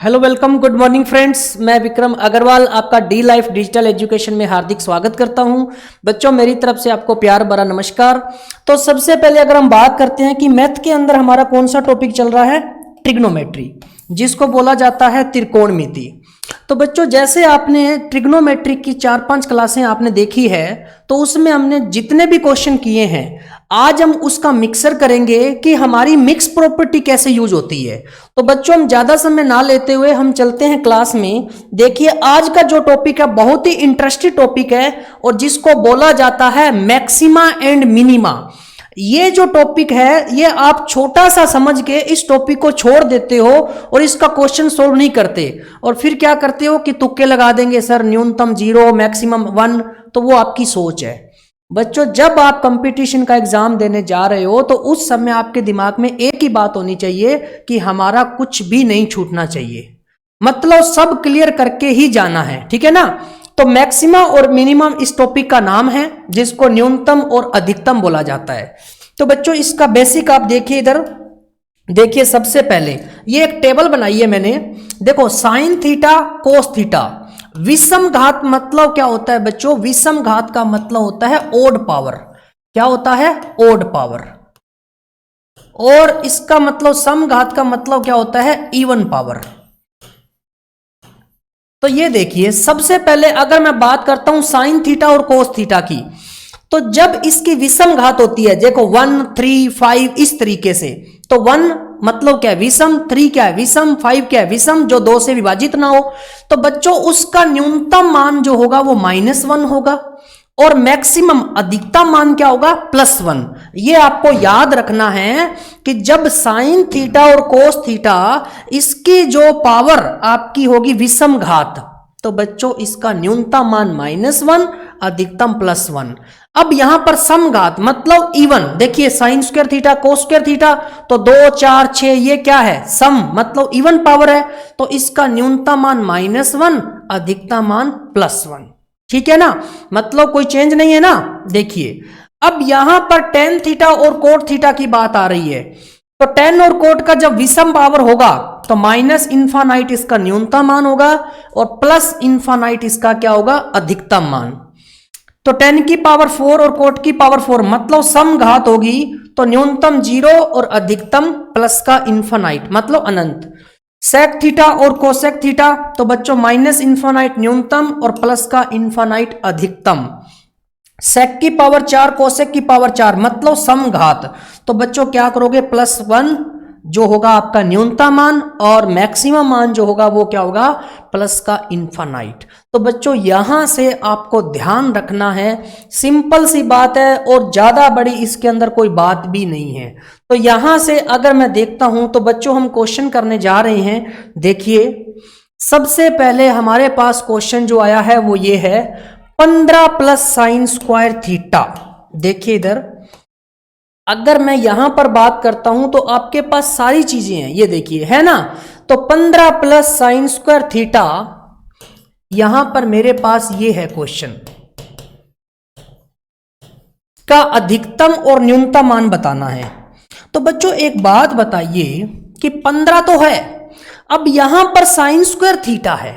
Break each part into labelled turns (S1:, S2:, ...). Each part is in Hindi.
S1: Hello welcome good morning friends. मैं विक्रम अग्रवाल आपका डी लाइफ डिजिटल एजुकेशन में हार्दिक स्वागत करता हूं। बच्चों मेरी तरफ से आपको प्यार भरा नमस्कार। तो सबसे पहले अगर हम बात करते हैं कि मैथ के अंदर हमारा कौन सा टॉपिक चल रहा है, ट्रिग्नोमेट्री, जिसको बोला जाता है त्रिकोणमिति। तो बच्चों जैसे आपने ट्रिग्नोमेट्री की 4-5 क्लासें आपने देखी है, तो उसमें हमने जितने भी क्वेश्चन किए हैं आज हम उसका मिक्सर करेंगे कि हमारी मिक्स प्रॉपर्टी कैसे यूज होती है। तो बच्चों हम ज्यादा समय ना लेते हुए हम चलते हैं क्लास में। देखिए आज का जो टॉपिक है बहुत ही इंटरेस्टिंग टॉपिक है और जिसको बोला जाता है मैक्सिमा एंड मिनिमा। ये जो टॉपिक है ये आप छोटा सा समझ के इस टॉपिक को छोड़ देते हो और इसका क्वेश्चन सोल्व नहीं करते और फिर क्या करते हो कि तुक्के लगा देंगे, सर न्यूनतम 0 मैक्सिमम 1। तो वो आपकी सोच है। बच्चों जब आप कंपटीशन का एग्जाम देने जा रहे हो तो उस समय आपके दिमाग में एक ही बात होनी चाहिए कि हमारा कुछ भी नहीं छूटना चाहिए, मतलब सब क्लियर करके ही जाना है, ठीक है ना। तो मैक्सिमा और मिनिमम इस टॉपिक का नाम है जिसको न्यूनतम और अधिकतम बोला जाता है। तो बच्चों इसका बेसिक आप देखिए, इधर देखिए सबसे पहले ये एक टेबल बनाई है मैंने। देखो साइन थीटा कोस थीटा, विषम घात मतलब क्या होता है बच्चों, विषम घात का मतलब होता है ओड पावर। क्या होता है? Odd power. और इसका मतलब सम घात का मतलब क्या होता है? Even power. तो ये देखिए सबसे पहले अगर मैं बात करता हूं साइन थीटा और कोस थीटा की, तो जब इसकी विषम घात होती है, देखो 1 3 5 इस तरीके से, तो 1 मतलब क्या है? विषम। 3 क्या है? विषम। 5 क्या है? विषम, जो 2 से विभाजित ना हो। तो बच्चों उसका न्यूनतम मान जो होगा वो -1 होगा और मैक्सिमम अधिकतम मान क्या होगा? +1। ये आपको याद रखना है कि जब साइन थीटा और कोस थीटा इसकी जो पावर आपकी होगी विषम घात, तो बच्चों इसका न्यूनतम मान -1, अधिकतम +1। अब यहां पर सम घात मतलब इवन, देखिए sign square theta cos square theta, तो 2 4 6 ये क्या है? सम मतलब इवन पावर है, तो इसका न्यूनतम मान -1, अधिकतम मान +1। ठीक है ना, मतलब कोई चेंज नहीं है ना। देखिए अब यहां पर टेन थीटा और कोट थीटा की बात आ रही है, तो टेन और कोट का जब विषम पावर होगा तो -∞ इसका न्यूनतम मान होगा और +∞ इसका क्या होगा? अधिकतम मान। तो टेन की पावर 4 और कोट की पावर 4 मतलब सम घात होगी, तो न्यूनतम 0 और अधिकतम प्लस का इन्फानाइट मतलब अनंत। सेक थीटा और कोसेक थीटा, तो बच्चों -∞ न्यूनतम और प्लस का इन्फानाइट अधिकतम। सेक की पावर 4 कोसेक की पावर 4 मतलब सम घात, तो बच्चों क्या करोगे? +1 जो होगा आपका न्यूनतम मान और मैक्सिमम मान जो होगा वो क्या होगा? प्लस का इन्फानाइट। तो बच्चों यहां से आपको ध्यान रखना है, सिंपल सी बात है और ज्यादा बड़ी इसके अंदर कोई बात भी नहीं है। तो यहां से अगर मैं देखता हूं तो बच्चों हम क्वेश्चन करने जा रहे हैं। देखिए सबसे पहले हमारे पास क्वेश्चन जो आया है वो ये है 15 + साइन स्क्वायर थीटा। देखिए इधर अगर मैं यहां पर बात करता हूं तो आपके पास सारी चीजें हैं, ये देखिए है ना। तो 15 + साइन स्क्वायर थीटा, यहां पर मेरे पास ये है क्वेश्चन का अधिकतम और न्यूनतम मान बताना है। तो बच्चों एक बात बताइए कि 15 तो है, अब यहां पर साइन स्क्वायर थीटा है,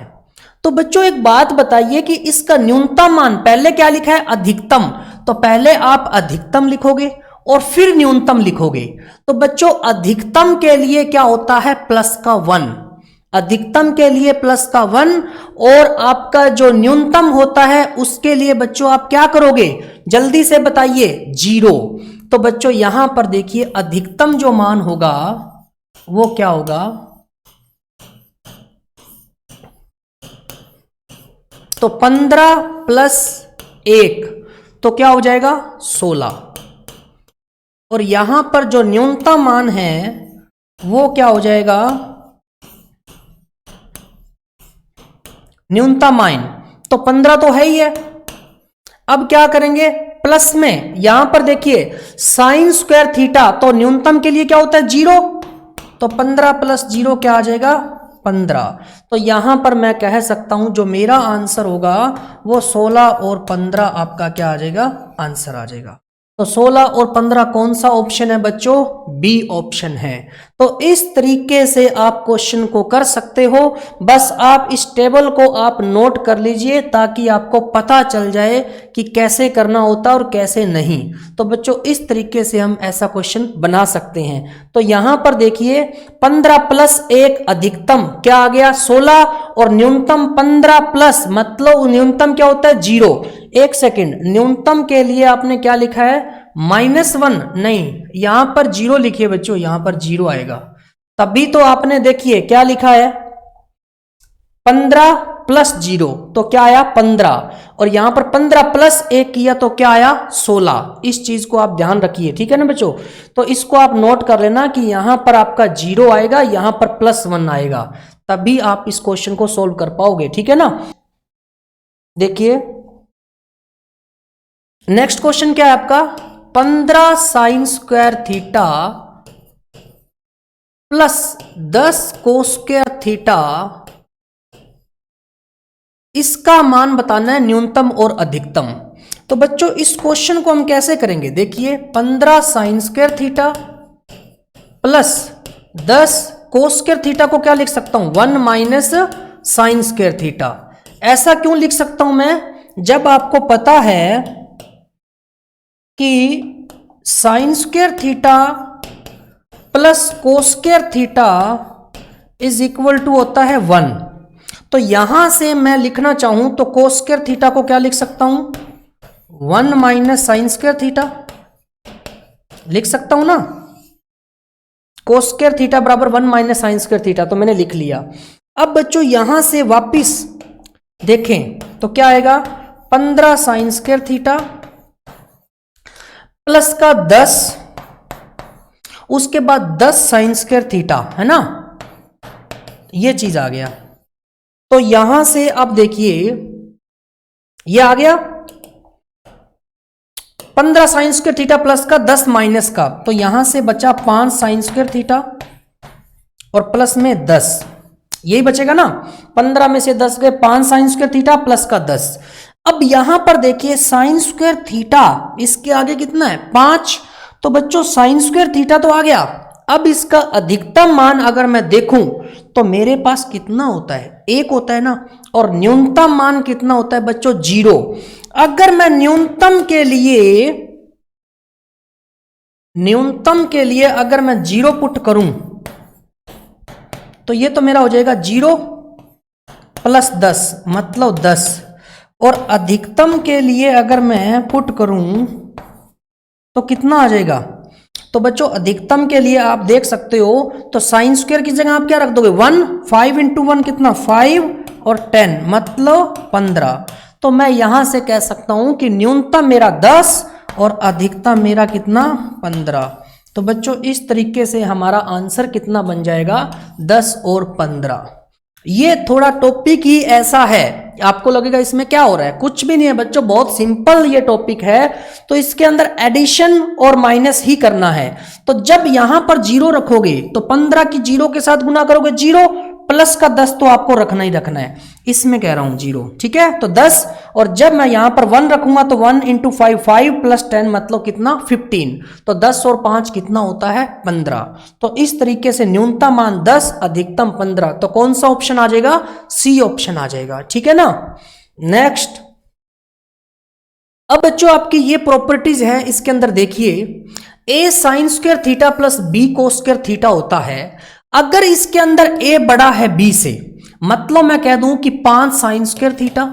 S1: तो बच्चों एक बात बताइए कि इसका न्यूनतम मान, पहले क्या लिखा है? अधिकतम, तो पहले आप अधिकतम लिखोगे और फिर न्यूनतम लिखोगे। तो बच्चों अधिकतम के लिए क्या होता है? +1। अधिकतम के लिए +1 और आपका जो न्यूनतम होता है उसके लिए बच्चों आप क्या करोगे? जल्दी से बताइए, 0। तो बच्चों यहां पर देखिए अधिकतम जो मान होगा वो क्या होगा? तो 15 + 1 तो क्या हो जाएगा? 16। और यहां पर जो न्यूनतम मान है वो क्या हो जाएगा? न्यूनतम मान तो 15 तो है ही है। अब क्या करेंगे? प्लस में यहां पर देखिए साइन स्क्वायर थीटा, तो न्यूनतम के लिए क्या होता है? 0। तो 15 + 0 क्या आ जाएगा? 15। तो यहां पर मैं कह सकता हूं जो मेरा आंसर होगा वो 16 और 15 आपका क्या आ जाएगा? आंसर आ जाएगा। तो 16 और 15 कौन सा ऑप्शन है बच्चों? बी ऑप्शन है। तो इस तरीके से आप क्वेश्चन को कर सकते हो। बस आप इस टेबल को आप नोट कर लीजिए ताकि आपको पता चल जाए कि कैसे करना होता है और कैसे नहीं। तो बच्चों इस तरीके से हम ऐसा क्वेश्चन बना सकते हैं। तो यहां पर देखिए 15 प्लस 1 अधिकतम क्या आ गया? 16 और न्यूनतम 15 प्लस मतलब न्यूनतम क्या होता है? 0। एक सेकंड, न्यूनतम के लिए आपने क्या लिखा है? -1 नहीं, यहां पर 0 लिखिए बच्चों, यहां पर 0 आएगा। तभी तो आपने देखिए क्या लिखा है? 15 प्लस 0 तो क्या आया? 15। और यहां पर 15 प्लस 1 किया तो क्या आया? 16। इस चीज को आप ध्यान रखिए, ठीक है ना बच्चों? तो इसको आप नोट कर लेना कि यहां पर आपका 0 आएगा, यहां पर +1 आएगा, तभी आप इस क्वेश्चन को सोल्व कर पाओगे, ठीक है ना? देखिए नेक्स्ट क्वेश्चन क्या है आपका? 15 साइन स्क्वायर थीटा प्लस 10 कोस स्क्वायर थीटा, इसका मान बताना है न्यूनतम और अधिकतम। तो बच्चों इस क्वेश्चन को हम कैसे करेंगे? देखिए 15 साइन स्क्वायर थीटा प्लस 10 कोस स्क्वायर थीटा को क्या लिख सकता हूं? 1 माइनस साइन स्क्वायर थीटा। ऐसा क्यों लिख सकता हूं मैं? जब आपको पता है कि sine square theta plus cos square theta is equal to होता है 1। तो यहां से मैं लिखना चाहूं तो कोस स्क्वायर थीटा को क्या लिख सकता हूं? 1 माइनस साइन स्क्वायर थीटा लिख सकता हूं ना। कोस स्क्वायर थीटा बराबर 1 माइनस साइन स्क्वायर थीटा, तो मैंने लिख लिया। अब बच्चों यहां से वापिस देखें तो क्या आएगा? 15 साइन स्क्वायर थीटा प्लस का 10, उसके बाद 10 साइन स्क्वायर थीटा, है ना? ये चीज आ गया। तो यहां से अब देखिए ये आ गया 15 साइन स्क्वायर थीटा प्लस का 10 माइनस का, तो यहां से बचा 5 साइन स्क्वायर थीटा और प्लस में 10, यही बचेगा ना। 15 में से 10 गए, 5 साइन स्क्वायर थीटा प्लस का 10। अब यहां पर देखिए साइन स्क्वायर थीटा इसके आगे कितना है? 5। तो बच्चों साइन स्क्वायर थीटा तो आ गया। अब इसका अधिकतम मान अगर मैं देखूं तो मेरे पास कितना होता है? 1 होता है ना। और न्यूनतम मान कितना होता है बच्चों? 0। अगर मैं न्यूनतम के लिए अगर मैं 0 पुट करूं तो ये तो मेरा हो जाएगा 0 प्लस 10 मतलब 10। और अधिकतम के लिए अगर मैं पुट करूं तो कितना आ जाएगा? तो बच्चों अधिकतम के लिए आप देख सकते हो तो साइन स्क्वायर की जगह आप क्या रख दोगे? 1। 5 इंटू 1 कितना? 5 और 10 मतलब 15। तो मैं यहां से कह सकता हूं कि न्यूनतम मेरा 10 और अधिकतम मेरा कितना? 15। तो बच्चों इस तरीके से हमारा आंसर कितना बन जाएगा? 10 और 15। ये थोड़ा टॉपिक ही ऐसा है, आपको लगेगा इसमें क्या हो रहा है? कुछ भी नहीं है बच्चों, बहुत सिंपल ये टॉपिक है। तो इसके अंदर एडिशन और माइनस ही करना है। तो जब यहां पर 0 रखोगे तो 15 की 0 के साथ गुना करोगे 0 प्लस का 10 तो आपको रखना ही रखना है, इसमें कह रहा हूं 0, ठीक है? तो 10। और जब मैं यहां पर 1 रखूंगा तो 1 इंटू 5, 5 प्लस 10 मतलब कितना? 15। तो 10 और 5 कितना होता है? 15। तो इस तरीके से न्यूनतम मान 10, अधिकतम 15। तो कौन सा ऑप्शन आ जाएगा? सी ऑप्शन आ जाएगा, ठीक है ना? नेक्स्ट, अब बच्चों आपकी ये प्रॉपर्टीज है, इसके अंदर देखिए A sine square theta plus B cos square theta होता है। अगर इसके अंदर ए बड़ा है बी से, मतलब मैं कह दूं कि 5 साइन स्क्वायर थीटा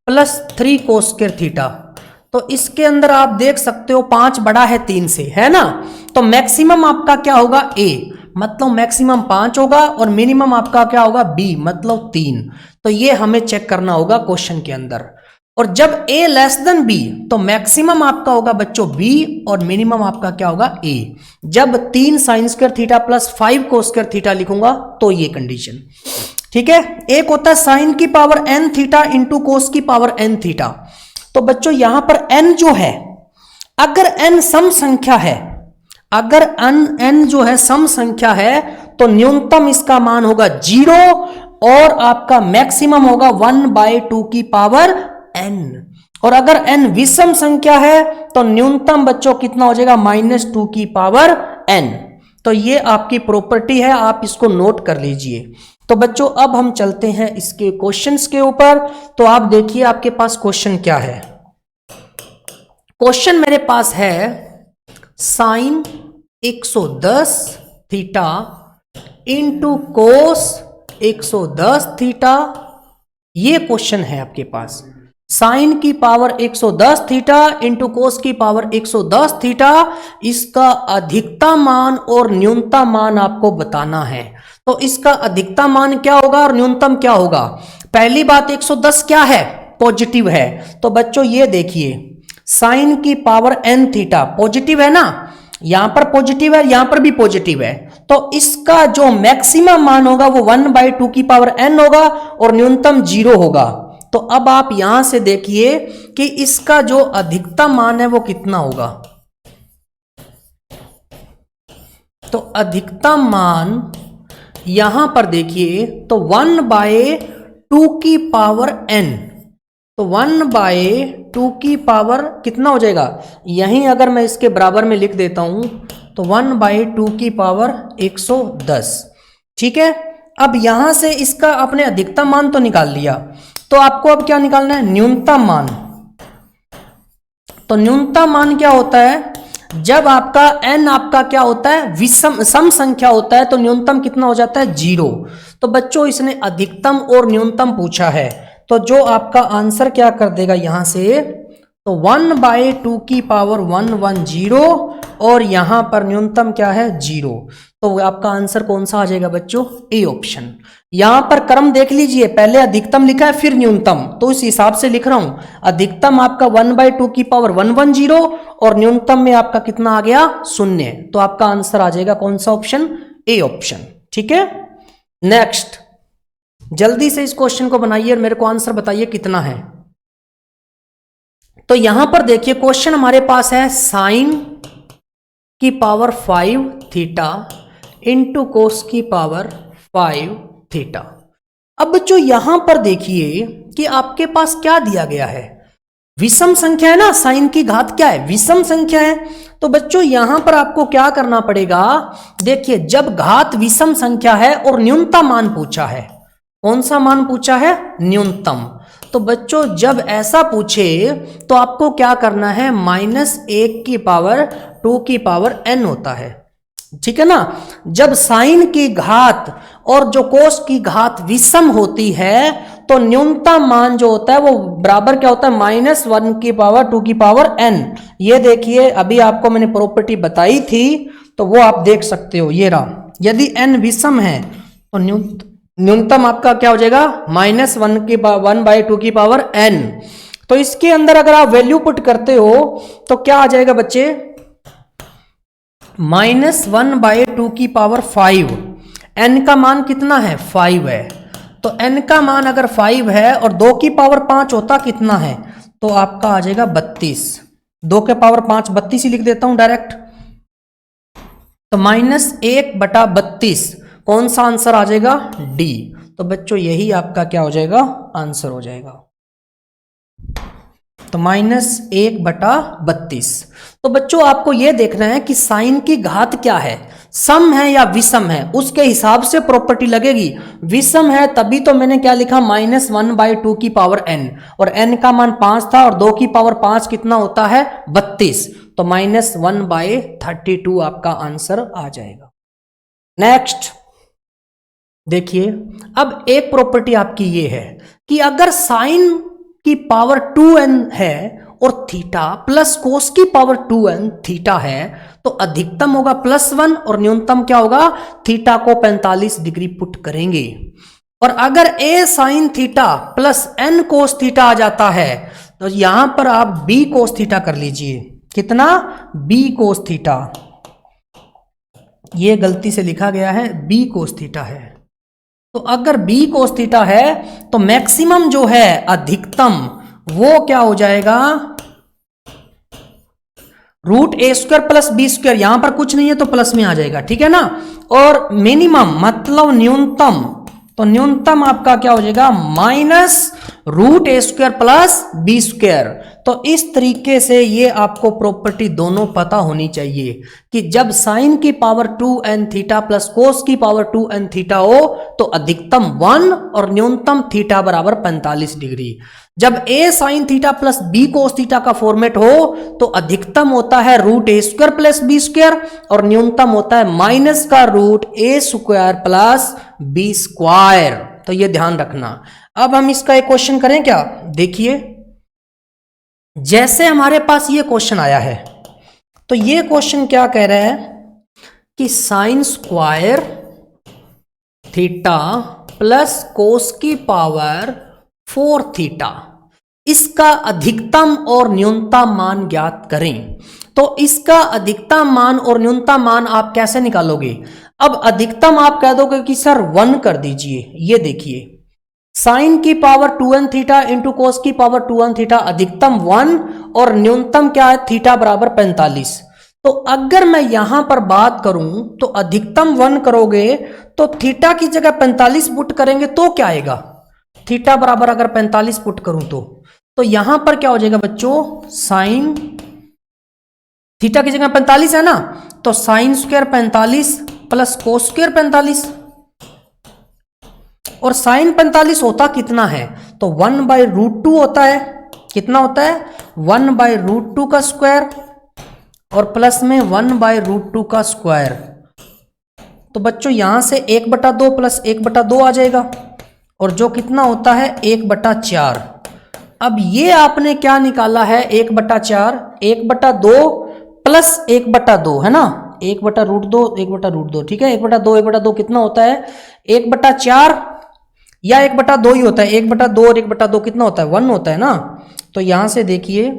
S1: प्लस 3 कोस स्क्वायर थीटा, तो इसके अंदर आप देख सकते हो 5 बड़ा है 3 से, है ना? तो मैक्सिमम आपका क्या होगा? ए, मतलब मैक्सिमम 5 होगा और मिनिमम आपका क्या होगा? बी, मतलब 3। तो ये हमें चेक करना होगा क्वेश्चन के अंदर। और जब a लेस देन b तो मैक्सिमम आपका होगा बच्चों b और मिनिमम आपका क्या होगा? a। जब 3 साइन स्क्वायर थीटा प्लस 5 कोस स्क्वायर थीटा लिखूंगा तो ये कंडीशन, ठीक है? एक होता है साइन की power n theta into cos की पावर n थीटा। तो बच्चों यहां पर n जो है, अगर n सम संख्या है, अगर n जो है सम संख्या है तो न्यूनतम इसका मान होगा 0 और आपका मैक्सिमम होगा 1/2 की पावर n। और अगर n विषम संख्या है तो न्यूनतम बच्चों कितना हो जाएगा, -2 की पावर n। तो ये आपकी प्रॉपर्टी है, आप इसको नोट कर लीजिए। तो बच्चों अब हम चलते हैं इसके क्वेश्चंस के ऊपर। तो आप देखिए आपके पास क्वेश्चन क्या है। क्वेश्चन मेरे पास है sine 110 theta into cos 110 theta. ये क्वेश्चन है आपके पास। साइन की पावर 110 थीटा इंटू कोस की पावर 110 थीटा, इसका अधिकतम मान और न्यूनतम मान आपको बताना है। तो इसका अधिकतम मान क्या होगा और न्यूनतम क्या होगा। पहली बात 110 क्या है, पॉजिटिव है। तो बच्चों ये देखिए साइन की पावर n थीटा पॉजिटिव है ना, यहां पर पॉजिटिव है, यहां पर भी पॉजिटिव है। तो इसका जो मैक्सिमम मान होगा वो 1/2 की पावर n होगा और न्यूनतम 0 होगा। तो अब आप यहां से देखिए कि इसका जो अधिकतम मान है वो कितना होगा। तो अधिकतम मान यहां पर देखिए तो 1/2 की पावर n, तो 1/2 की पावर कितना हो जाएगा, यहीं अगर मैं इसके बराबर में लिख देता हूं तो 1/2 की पावर 110। ठीक है, अब यहां से इसका आपने अधिकतम मान तो निकाल लिया, तो आपको अब क्या निकालना है, न्यूनतम मान। तो न्यूनतम मान क्या होता है, जब आपका n आपका क्या होता है, विषम सम संख्या होता है, तो न्यूनतम कितना हो जाता है, 0। तो बच्चों इसने अधिकतम और न्यूनतम पूछा है, तो जो आपका आंसर क्या कर देगा यहां से, तो 1/2 की पावर 110 और यहां पर न्यूनतम क्या है, 0। तो आपका आंसर कौन सा आ जाएगा बच्चों, ए ऑप्शन। यहां पर क्रम देख लीजिए, पहले अधिकतम लिखा है फिर न्यूनतम, तो इस हिसाब से लिख रहा हूं। अधिकतम आपका 1/2 की पावर 110 और न्यूनतम में आपका कितना आ गया, 0। तो आपका आंसर आ जाएगा कौन सा ऑप्शन, ए ऑप्शन। ठीक है, नेक्स्ट जल्दी से इस क्वेश्चन को बनाइए और मेरे को आंसर बताइए कितना है। तो यहां पर देखिए क्वेश्चन हमारे पास है साइन की पावर 5 थीटा इंटू कोस की पावर 5 थीटा। अब बच्चों यहां पर देखिए कि आपके पास क्या दिया गया है, विषम संख्या है ना, साइन की घात क्या है, विषम संख्या है। तो बच्चों यहां पर आपको क्या करना पड़ेगा, देखिए जब घात विषम संख्या है और न्यूनतम मान पूछा है, कौन सा मान पूछा है, न्यूनतम। तो बच्चों जब ऐसा पूछे तो आपको क्या करना है, -1 की पावर 2 की पावर n होता है। ठीक है ना, जब साइन की घात और जो कोस की घात विषम होती है तो न्यूनतम मान जो होता है वो बराबर क्या होता है, -1 की पावर 2 की पावर n। ये देखिए अभी आपको मैंने प्रॉपर्टी बताई थी तो वो आप देख सकते हो, ये रहा। यदि n विषम है तो न्यूनतम आपका क्या हो जाएगा, -1/2 की पावर n। तो इसके अंदर अगर आप वैल्यू पुट करते हो तो क्या आ जाएगा बच्चे, -1/2 की पावर 5। n का मान कितना है, 5 है। तो n का मान अगर 5 है और 2 की पावर 5 होता कितना है, तो आपका आ जाएगा 32। 2 के पावर 5 32 ही लिख देता हूं डायरेक्ट। तो -1/32 कौन सा आंसर आ जाएगा, डी। तो बच्चों यही आपका क्या हो जाएगा, आंसर हो जाएगा। तो -1/32। तो बच्चों आपको यह देखना है कि साइन की घात क्या है, सम है या विषम है, उसके हिसाब से प्रॉपर्टी लगेगी। विषम है तभी तो मैंने क्या लिखा, -1/2 की पावर n, और n का मान 5 था और 2 की पावर 5 कितना होता है, 32। तो -1/32 आपका आंसर आ जाएगा। नेक्स्ट देखिए, अब एक प्रॉपर्टी आपकी ये है कि अगर साइन की पावर 2n है और थीटा प्लस कोस की पावर 2n थीटा है तो अधिकतम होगा +1 और न्यूनतम क्या होगा, थीटा को 45 डिग्री पुट करेंगे। और अगर a sine theta plus n cos theta आ जाता है तो यहां पर आप b कोस थीटा कर लीजिए। कितना, b कोस थीटा, ये गलती से लिखा गया है, b कोस थीटा है। तो अगर b कोस थीटा है तो मैक्सिमम जो है, अधिकतम, वो क्या हो जाएगा, √a² + b²। यहां पर कुछ नहीं है तो प्लस में आ जाएगा, ठीक है ना। और मिनिमम मतलब न्यूनतम, तो न्यूनतम आपका क्या हो जाएगा, रूट ए स्क्वायर प्लस बी स्क्वायर। तो इस तरीके से ये आपको प्रॉपर्टी दोनों पता होनी चाहिए कि जब साइन की पावर 2n थीटा प्लस कोस की पावर 2n थीटा हो तो अधिकतम 1 और न्यूनतम थीटा बराबर 45 डिग्री। जब a sine theta plus b cos theta का फॉर्मेट हो तो अधिकतम होता है रूट ए स्क्वायर प्लस बी स्क्वायर और न्यूनतम होता है माइनस का रूट ए स्क्वायर प्लस बी स्क्वायर। तो ये ध्यान रखना। अब हम इसका एक क्वेश्चन करें क्या? देखिए, जैसे हमारे पास ये क्वेश्चन आया है तो ये क्वेश्चन क्या कह रहा है कि साइन स्क्वायर थीटा प्लस कोस की पावर 4 थीटा, इसका अधिकतम और न्यूनतम मान ज्ञात करें। तो इसका अधिकतम मान और न्यूनतम मान आप कैसे निकालोगे? अब अधिकतम आप कह दोगे कि सर 1 कर दीजिए। ये देखिए, साइन की power 2n theta into cos की पावर 2n थीटा, अधिकतम 1 और न्यूनतम क्या है? थीटा बराबर 45। तो अगर मैं यहां पर बात करूं तो अधिकतम 1 करोगे तो थीटा की जगह 45 पुट करेंगे तो क्या आएगा? थीटा बराबर अगर 45 पुट करूं तो यहां पर क्या हो जाएगा बच्चों? साइन थीटा की जगह 45 है ना, तो sine square 45 plus cos square 45, और साइन 45 होता कितना है? तो 1/√2 होता है। कितना होता है? 1/√2 का स्क्वायर और प्लस में 1/√2 का स्क्वायर। तो बच्चों यहां से 1/2 प्लस 1/2 आ जाएगा और जो कितना होता है? 1/4। अब ये आपने क्या निकाला है? 1/4, 1/2 प्लस 1/2 है ना, 1/√2, 1/√2, ठीक है। 1/2, 1/2 कितना होता है? 1/4 या 1/2 ही होता है। 1/2 और 1/2 कितना होता है? 1 होता है ना। तो यहां से देखिए,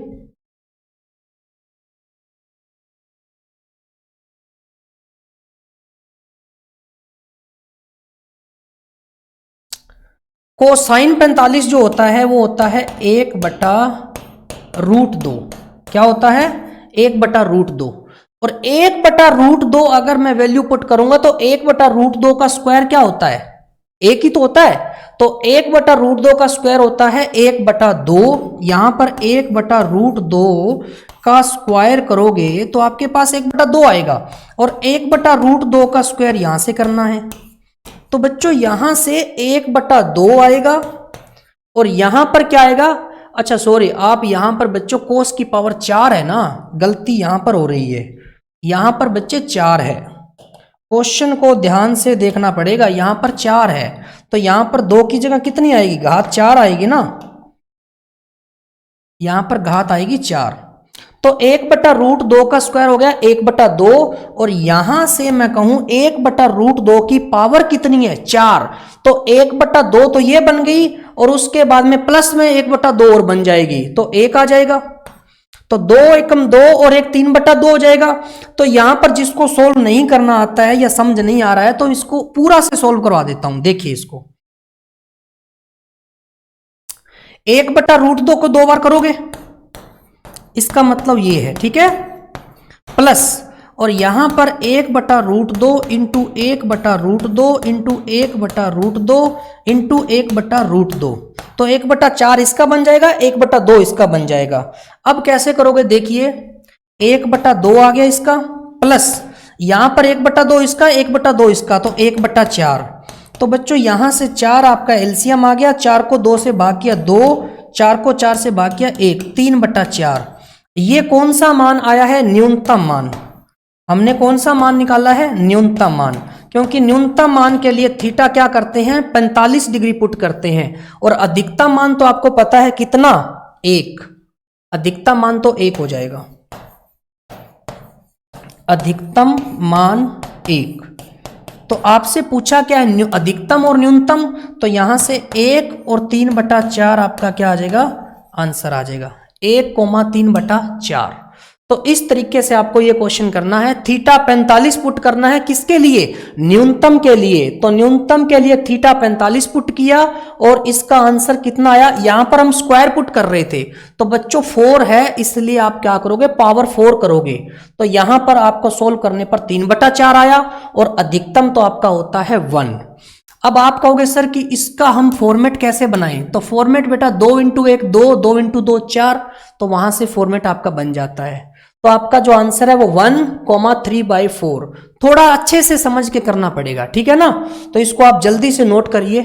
S1: कोसाइन 45 जो होता है वो होता है 1/√2। क्या होता है? 1/√2। और 1/√2 अगर मैं वैल्यू पुट करूंगा तो 1/√2 का स्क्वायर क्या होता है? एक ही तो होता है। तो 1/√2 का स्क्वायर होता है 1/2। यहां पर 1/√2 का स्क्वायर करोगे तो आपके पास 1/2 आएगा और 1/√2 का स्क्वायर यहां से करना है। तो बच्चों यहां से 1/2 आएगा और यहां पर क्या आएगा? अच्छा सॉरी, आप यहां पर बच्चों कोस की पावर 4 है ना, गलती यहां पर हो रही है। यहां पर बच्चे 4 है, क्वेश्चन को ध्यान से देखना पड़ेगा। यहां पर 4 है तो यहां पर 2 की जगह कितनी आएगी? घात 4 आएगी ना, यहां पर घात आएगी 4। तो 1/√2 का स्क्वायर हो गया 1/2 और यहां से मैं कहूं 1/√2 की पावर कितनी है? 4। तो 1/2 तो ये बन गई और उसके बाद में प्लस में 1/2 और बन जाएगी तो 1 आ जाएगा। तो 2 एकम 2 और 1 3/2 हो जाएगा। तो यहां पर जिसको सोल्व नहीं करना आता है या समझ नहीं आ रहा है तो इसको पूरा से सोल्व करवा देता हूं। देखिए, इसको 1/√2 को 2 बार करोगे, इसका मतलब ये है, ठीक है, प्लस और यहां पर 1/√2 इंटू 1/√2 इंटू 1/√2 इंटू 1/√2, तो 1/4 इसका बन जाएगा, 1/2 इसका बन जाएगा। अब कैसे करोगे? देखिए, 1/2 आ गया इसका, प्लस यहां पर 1/2 इसका, 1/2 इसका, तो 1/4। तो बच्चों यहां से 4 आपका एलसीएम आ गया, 4 को 2 से भाग किया 2, 4 को 4 से भाग किया 1, 3/4। ये कौन सा मान आया है? न्यूनतम मान। हमने कौन सा मान निकाला है? न्यूनतम मान। क्योंकि न्यूनतम मान के लिए थीटा क्या करते हैं? 45 डिग्री पुट करते हैं और अधिकतम मान तो आपको पता है कितना? 1। अधिकतम मान तो 1 हो जाएगा, अधिकतम मान 1। तो आपसे पूछा क्या है? अधिकतम और न्यूनतम। तो यहां से 1 और 3/4 आपका क्या आ जाएगा? आंसर आ जाएगा 1,3/4। तो इस तरीके से आपको ये क्वेश्चन करना है। थीटा 45 पुट करना है, किसके लिए? न्यूनतम के लिए। तो न्यूनतम के लिए थीटा 45 पुट किया और इसका आंसर कितना आया? यहां पर हम स्क्वायर पुट कर रहे थे तो बच्चों 4 है, इसलिए आप क्या करोगे? पावर 4 करोगे। तो यहां पर आपको सोल्व करने पर 3/4 आया और अधिकतम तो आपका होता है 1। अब आप कहोगे सर कि इसका हम फॉर्मेट कैसे बनाएं, तो फॉर्मेट बेटा 2 इंटू 1 2, 2 इंटू 2 4, तो वहां से फॉर्मेट आपका बन जाता है। तो आपका जो आंसर है वो 1,3/4। थोड़ा अच्छे से समझ के करना पड़ेगा, ठीक है ना। तो इसको आप जल्दी से नोट करिए।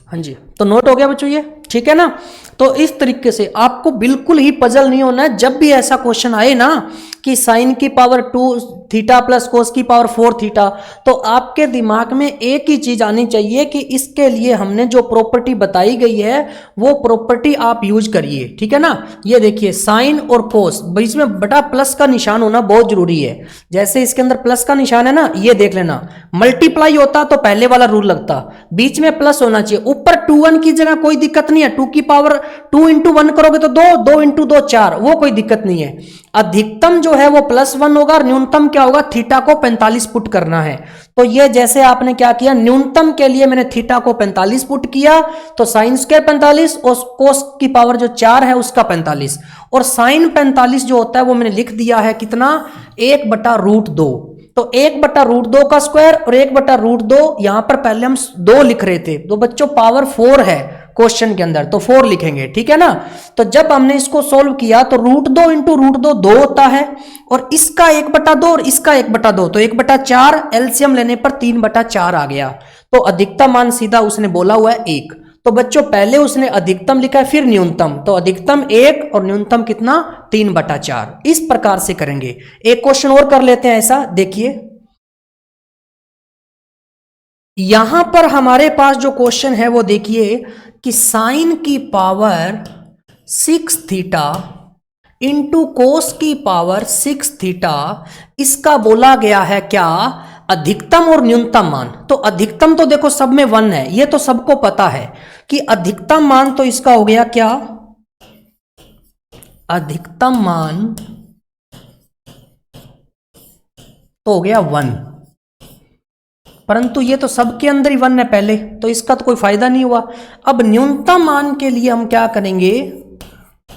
S1: हाँ जी, तो नोट हो गया बच्चों ये, ठीक है ना। तो इस तरीके से आपको बिल्कुल ही पजल नहीं होना है। जब भी ऐसा क्वेश्चन आए ना कि साइन की पावर 2 थीटा प्लस कोस की पावर 4 थीटा, तो आपके दिमाग में एक ही चीज आनी चाहिए कि इसके लिए हमने जो प्रॉपर्टी बताई गई है वो प्रॉपर्टी आप यूज करिए, ठीक है ना। ये देखिए साइन और कोस, बीच में बटा प्लस का निशान होना बहुत जरूरी है। जैसे इसके अंदर प्लस का निशान है ना, ये देख लेना, मल्टीप्लाई होता तो पहले वाला रूल लगता, बीच में प्लस होना चाहिए। ऊपर 2 की जगह कोई दिक्कत नहीं है, 2 की पावर 2 इंटू 1 करोगे तो 2, 2 इंटू 2 4, वो कोई दिक्कत नहीं है। अधिकतम जो है वो +1 होगा और न्यूनतम क्या होगा, थीटा को 45 पुट करना है। तो ये जैसे आपने क्या किया, न्यूनतम के लिए मैंने थीटा को 45 पुट किया, तो साइन स्क्वायर 45 और कोस की पावर जो 4 है उसका 45, और साइन 45 जो होता है वो मैंने लिख दिया है कितना, 1/√2। तो 1/√2 का स्क्वायर और 1/√2, यहां पर पहले हम 2 लिख रहे थे, तो बच्चों पावर 4 है क्वेश्चन के अंदर, तो 4 लिखेंगे, ठीक है ना। तो जब हमने इसको सोल्व किया तो √2 इंटू √2 2 होता है, और इसका 1/2 और इसका 1/2, तो 1/4, एलसीएम लेने पर 3/4 आ गया। तो अधिकतम मान सीधा उसने बोला हुआ है 1। तो बच्चों पहले उसने अधिकतम लिखा है फिर न्यूनतम, तो अधिकतम 1 और न्यूनतम कितना, 3/4। इस प्रकार से करेंगे। एक क्वेश्चन और कर लेते हैं ऐसा, देखिए यहां पर हमारे पास जो क्वेश्चन है वो देखिए कि साइन की पावर 6 थीटा इंटू कोस की पावर 6 थीटा, इसका बोला गया है क्या, अधिकतम और न्यूनतम मान। तो अधिकतम तो देखो सब में 1 है, ये तो सबको पता है कि अधिकतम मान तो इसका हो गया क्या, अधिकतम मान तो हो गया 1, परंतु ये तो सबके अंदर ही 1 है पहले, तो इसका तो कोई फायदा नहीं हुआ। अब न्यूनतम मान के लिए हम क्या करेंगे,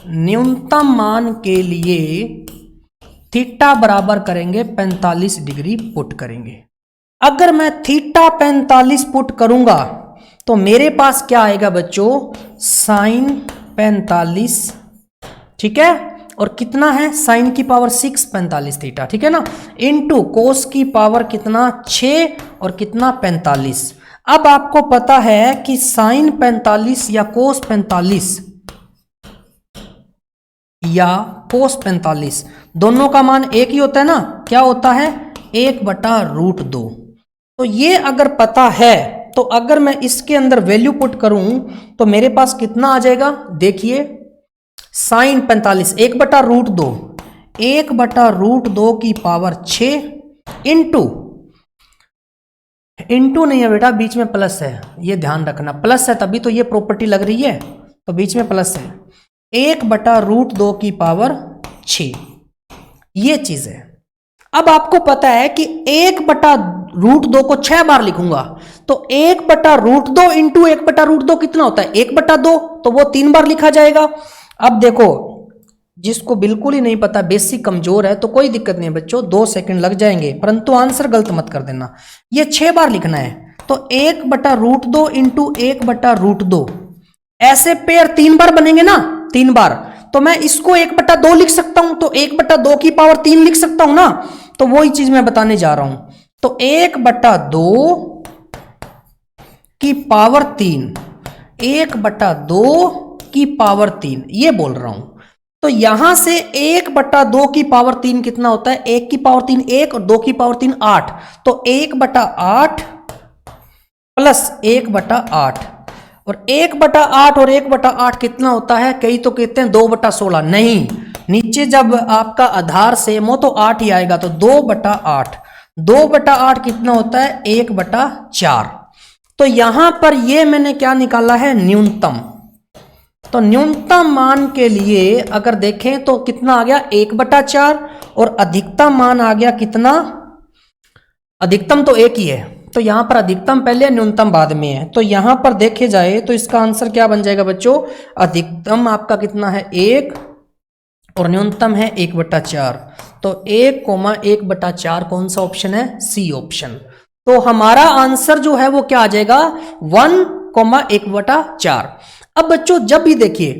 S1: न्यूनतम मान के लिए थीटा बराबर करेंगे 45 डिग्री पुट करेंगे। अगर मैं थीटा 45 पुट करूंगा तो मेरे पास क्या आएगा बच्चों, साइन 45, ठीक है, और कितना है, साइन की पावर 6 45 थीटा, ठीक है ना, इनटू कोस की पावर कितना 6 और कितना 45। अब आपको पता है कि साइन 45 या कोस 45 या कोस 45 दोनों का मान एक ही होता है ना, क्या होता है, 1/√2। तो ये अगर पता है तो अगर मैं इसके अंदर वैल्यू पुट करूं तो मेरे पास कितना आ जाएगा, देखिए साइन 45 1/√2, 1/√2 की पावर 6 इंटू नहीं है बेटा, बीच में प्लस है, ये ध्यान रखना, प्लस है तभी तो ये प्रॉपर्टी लग रही है, तो बीच में प्लस है, 1/√2 की पावर 6, ये चीज है। अब आपको पता है कि 1/√2 को 6 बार लिखूंगा, तो 1/√2 इंटू 1/√2 कितना होता है, 1/2, तो वो 3 बार लिखा जाएगा। अब देखो जिसको बिल्कुल ही नहीं पता, बेसिक कमजोर है, तो कोई दिक्कत नहीं है बच्चों, 2 सेकंड लग जाएंगे, परंतु आंसर गलत मत कर देना। ये 6 बार लिखना है, तो 1/√2 इंटू 1/√2, ऐसे पेयर 3 बार बनेंगे ना, 3 बार, तो मैं इसको 1/2 लिख सकता हूं, तो 1/2 की पावर 3 लिख सकता हूं ना, तो वही चीज मैं बताने जा रहा हूं। तो 1/2 की पावर 3, 1/2 की पावर 3, ये बोल रहा हूं। तो यहां से 1/2 की पावर 3 कितना होता है, 1 की पावर 3 1 और 2 की पावर 3 8, तो 1/8 प्लस 1/8, और 1/8 और 1/8 कितना होता है, कई तो कहते हैं 2/16, नहीं, नीचे जब आपका आधार सेम हो तो 8 ही आएगा, तो 2/8, 2/8 कितना होता है, 1/4। तो यहां पर ये मैंने क्या निकाला है, न्यूनतम। तो न्यूनतम मान के लिए अगर देखें तो कितना आ गया, 1/4, और अधिकतम मान आ गया कितना, अधिकतम तो एक ही है, तो यहां पर अधिकतम पहले न्यूनतम बाद में है, तो यहां पर देखे जाए तो इसका आंसर क्या बन जाएगा बच्चों, अधिकतम आपका कितना है 1 और न्यूनतम है 1/4। तो 1,1/4 कौन सा ऑप्शन है? C option. तो हमारा आंसर जो है वो क्या आ जाएगा? 1,1/4। अब बच्चों जब भी देखिए,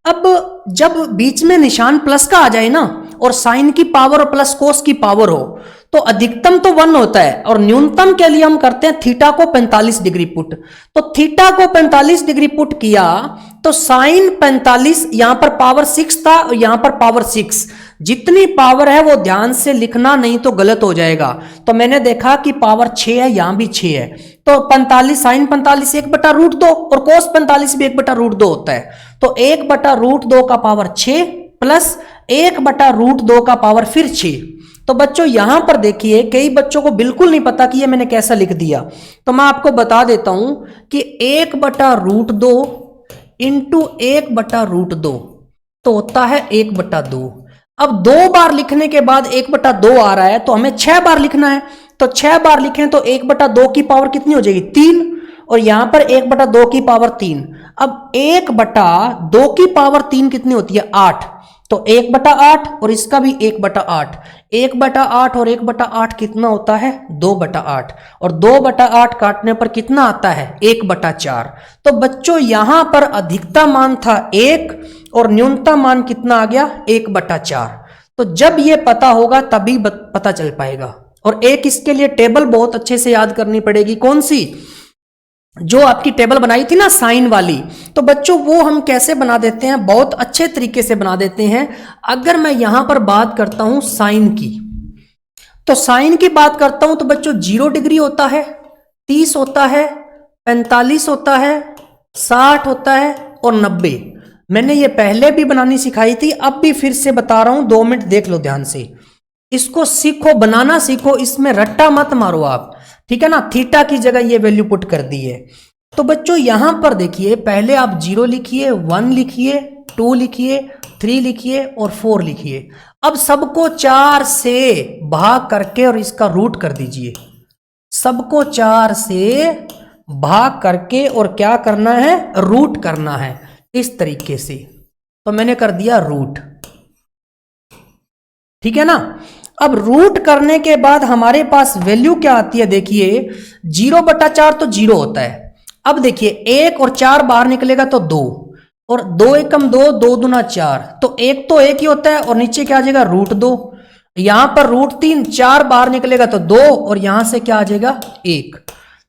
S1: अब जब बीच में निशान प्लस का आ जाए ना, और साइन की पावर और प्लस कोस की पावर हो, तो अधिकतम तो 1 होता है, और न्यूनतम के लिए हम करते हैं थीटा को 45 डिग्री पुट। तो थीटा को 45 डिग्री पुट किया तो साइन 45, यहां पर पावर 6 था और यहां पर पावर 6। जितनी पावर है वो ध्यान से लिखना, नहीं तो गलत हो जाएगा। तो मैंने देखा कि पावर 6 है, यहां भी 6 है, तो 45 साइन 45 1/√2 और कोस 45 भी 1/√2 होता है। तो 1/√2 का पावर 6 प्लस 1/√2 का पावर फिर 6। तो बच्चों यहां पर देखिए, कई बच्चों को बिल्कुल नहीं पता कि ये मैंने कैसा लिख दिया, तो मैं आपको बता देता हूं कि 1/√2 इंटू 1/√2 तो होता है 1/2। अब 2 बार लिखने के बाद 1/2 आ रहा है, तो हमें 6 बार लिखना है। तो 6 बार लिखें तो 1/2 की पावर कितनी हो जाएगी? 3, और यहां पर 1/2 की पावर 3। अब 1/2 की पावर 3 कितनी होती है? 8। तो 1/8 और इसका भी 1/8। 1/8 और 1/8 कितना होता है? 2/8। और 2/8 काटने पर कितना आता है? 1/4। तो बच्चों यहां पर अधिकतम मान था 1 और न्यूनतम मान कितना आ गया? 1/4। तो जब ये पता होगा तभी पता चल पाएगा। और एक इसके लिए टेबल बहुत अच्छे से याद करनी पड़ेगी। कौन सी? जो आपकी टेबल बनाई थी ना साइन वाली, तो बच्चों वो हम कैसे बना देते हैं? बहुत अच्छे तरीके से बना देते हैं। अगर मैं यहां पर बात करता हूं साइन की, तो साइन की बात करता हूं तो बच्चों 0 डिग्री होता है, 30 होता है, 45 होता है, 60 होता है और 90। मैंने ये पहले भी बनानी सिखाई थी, अब भी फिर से बता रहा हूं, 2 मिनट देख लो ध्यान से। इसको सीखो, बनाना सीखो, इसमें रट्टा मत मारो आप, ठीक है ना। थीटा की जगह ये वैल्यू पुट कर दी है। तो बच्चों यहां पर देखिए, पहले आप 0 लिखिए, 1 लिखिए, 2 लिखिए, 3 लिखिए और 4 लिखिए। अब सबको 4 से भाग करके और इसका रूट कर दीजिए। सबको 4 से भाग करके और क्या करना है? रूट करना है, इस तरीके से। तो मैंने कर दिया रूट, ठीक है ना। अब रूट करने के बाद हमारे पास वैल्यू क्या आती है? देखिए 0/4 तो 0 होता है। अब देखिए 1 और 4 बाहर निकलेगा तो 2, और 2 एकम 2, 2 दूना 4, तो 1 तो 1 ही होता है, और नीचे क्या आ जाएगा? √2। यहां पर √3, 4 बाहर निकलेगा तो 2, और यहां से क्या आ जाएगा? 1।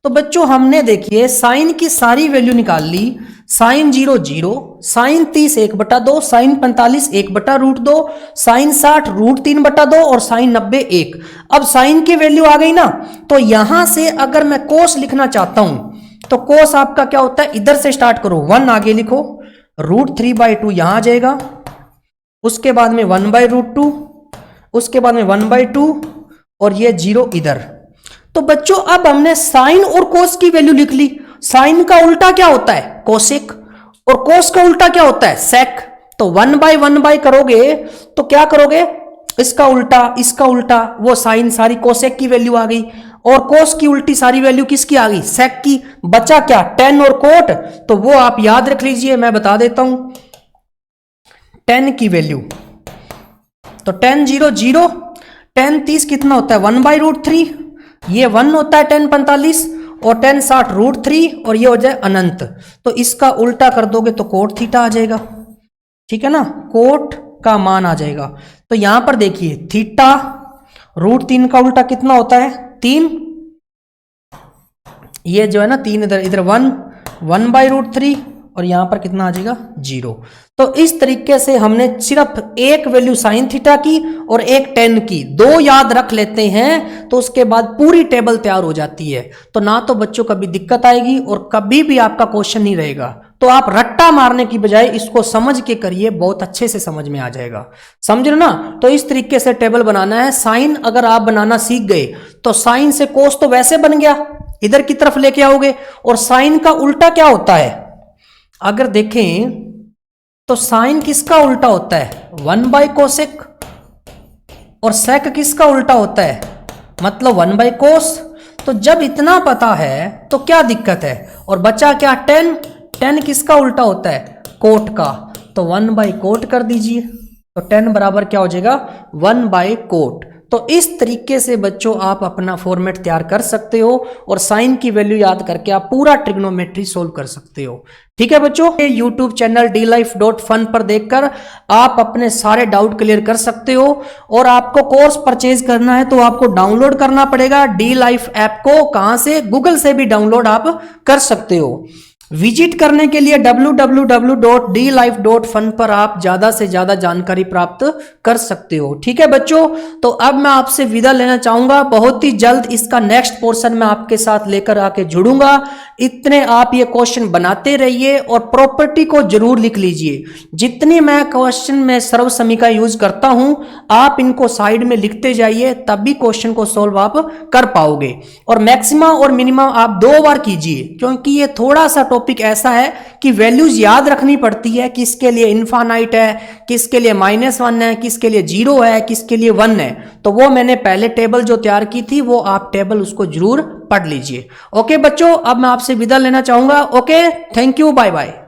S1: तो बच्चों हमने देखिए साइन की सारी वैल्यू निकाल ली। साइन 0 0, साइन 30 1/2, साइन 45 1/√2, साइन 60 √3/2 और साइन 90 1। अब साइन की वैल्यू आ गई ना, तो यहां से अगर मैं कोस लिखना चाहता हूं तो कोस आपका क्या होता है? इधर से स्टार्ट करो, 1 आगे लिखो, √3/2 यहां आ जाएगा, उसके बाद में 1/√2, उसके बाद में 1/2 और ये 0 इधर। तो बच्चों अब हमने साइन और कोस की वैल्यू लिख ली। साइन का उल्टा क्या होता है? कोसेक, और कोस का उल्टा क्या होता है? सेक। तो 1/1 करोगे तो क्या करोगे? इसका उल्टा, इसका उल्टा, वो साइन सारी कोसेक की वैल्यू आ गई, और कोस की उल्टी सारी वैल्यू किसकी आ गई? सेक की। बचा क्या? tan और कोट, तो वो आप याद रख लीजिए, मैं बता देता हूं tan की वैल्यू। तो tan 0 0, tan 30 कितना होता है? 1/√3, ये 1 होता है tan 45, और tan 60 √3, और ये हो जाए अनंत। तो इसका उल्टा कर दोगे तो कोट थीटा आ जाएगा, ठीक है ना, कोट का मान आ जाएगा। तो यहां पर देखिए थीटा √3 का उल्टा कितना होता है? 3। ये जो है ना 3 इधर, इधर 1/√3, और यहां पर कितना आ जाएगा? 0। तो इस तरीके से हमने सिर्फ एक वैल्यू साइन थीटा की और एक tan की, 2 याद रख लेते हैं तो उसके बाद पूरी टेबल तैयार हो जाती है। तो ना तो बच्चों कभी दिक्कत आएगी और कभी भी आपका क्वेश्चन नहीं रहेगा। तो आप रट्टा मारने की बजाय इसको समझ के करिए, बहुत अच्छे से समझ में आ जाएगा। समझ लो ना। तो इस तरीके से टेबल बनाना है। साइन अगर आप बनाना सीख गए तो साइन से कोस तो वैसे बन गया, इधर की तरफ लेके आओगे। और साइन का उल्टा क्या होता है? अगर देखें तो साइन किसका उल्टा होता है? 1/कोसेक। और सेक किसका उल्टा होता है? मतलब 1/कोस। तो जब इतना पता है तो क्या दिक्कत है? और बचा क्या? tan। tan किसका उल्टा होता है? कोट का। तो 1/कोट कर दीजिए। तो 10 बराबर क्या हो जाएगा 1/कोट। तो इस तरीके से बच्चों आप अपना फॉर्मेट तैयार कर सकते हो और साइन की वैल्यू याद करके आप पूरा ट्रिग्नोमेट्री सोल्व कर सकते हो। ठीक है बच्चों, यूट्यूब चैनल dlife.fun पर देखकर आप अपने सारे डाउट क्लियर कर सकते हो। और आपको कोर्स परचेज करना है तो आपको डाउनलोड करना पड़ेगा dlife ऐप को। कहां से? गूगल से भी डाउनलोड आप कर सकते हो। विजिट करने के लिए www.dlife.fun पर आप ज्यादा से ज्यादा जानकारी प्राप्त कर सकते हो। ठीक है बच्चों, तो अब मैं आपसे विदा लेना चाहूंगा। बहुत ही जल्द इसका नेक्स्ट पोर्शन मैं आपके साथ लेकर आके जुड़ूंगा। इतने आप ये क्वेश्चन बनाते रहिए और प्रॉपर्टी को जरूर लिख लीजिए। जितनी मैं क्वेश्चन में सर्व समीका यूज करता हूं आप इनको साइड में लिखते जाइए, तब भी क्वेश्चन को सोल्व आप कर पाओगे। और मैक्सिमम और मिनिमम आप 2 बार कीजिए, क्योंकि ये थोड़ा सा टॉपिक ऐसा है कि वैल्यूज याद रखनी पड़ती है। किसके लिए इनफाइनाइट है, किसके लिए -1 है, किसके लिए 0 है, किसके लिए 1 है। तो वो मैंने पहले टेबल जो तैयार की थी वो आप टेबल उसको जरूर पढ़ लीजिए। ओके बच्चों, अब मैं आपसे विदा लेना चाहूंगा। Okay, thank you, bye bye.